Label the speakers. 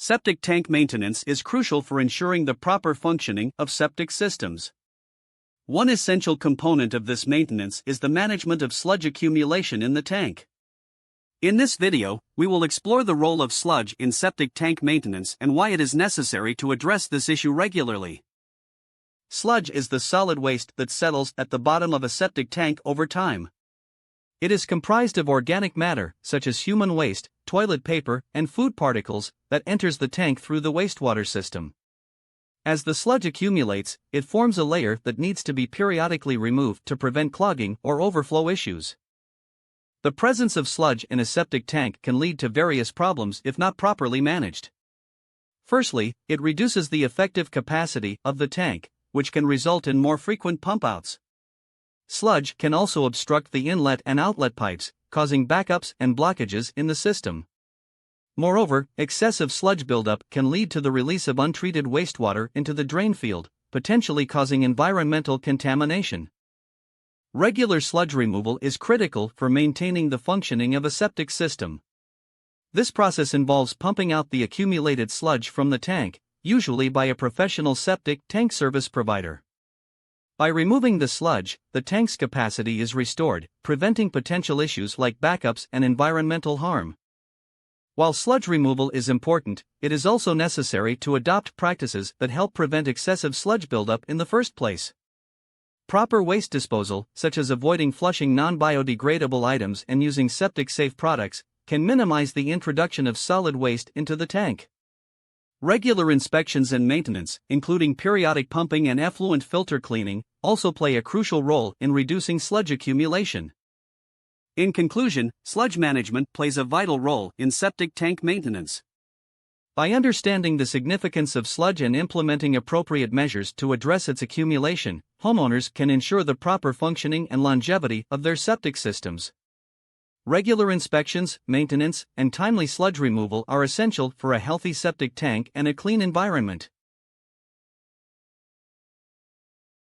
Speaker 1: Septic tank maintenance is crucial for ensuring the proper functioning of septic systems. One essential component of this maintenance is the management of sludge accumulation in the tank. In this video, we will explore the role of sludge in septic tank maintenance and why it is necessary to address this issue regularly. Sludge is the solid waste that settles at the bottom of a septic tank over time. It is comprised of organic matter, such as human waste, toilet paper, and food particles, that enters the tank through the wastewater system. As the sludge accumulates, it forms a layer that needs to be periodically removed to prevent clogging or overflow issues. The presence of sludge in a septic tank can lead to various problems if not properly managed. Firstly, it reduces the effective capacity of the tank, which can result in more frequent pump-outs. Sludge can also obstruct the inlet and outlet pipes, causing backups and blockages in the system. Moreover, excessive sludge buildup can lead to the release of untreated wastewater into the drainfield, potentially causing environmental contamination. Regular sludge removal is critical for maintaining the functioning of a septic system. This process involves pumping out the accumulated sludge from the tank, usually by a professional septic tank service provider. By removing the sludge, the tank's capacity is restored, preventing potential issues like backups and environmental harm. While sludge removal is important, it is also necessary to adopt practices that help prevent excessive sludge buildup in the first place. Proper waste disposal, such as avoiding flushing non-biodegradable items and using septic-safe products, can minimize the introduction of solid waste into the tank. Regular inspections and maintenance, including periodic pumping and effluent filter cleaning, also play a crucial role in reducing sludge accumulation. In conclusion, sludge management plays a vital role in septic tank maintenance. By understanding the significance of sludge and implementing appropriate measures to address its accumulation, homeowners can ensure the proper functioning and longevity of their septic systems. Regular inspections, maintenance, and timely sludge removal are essential for a healthy septic tank and a clean environment.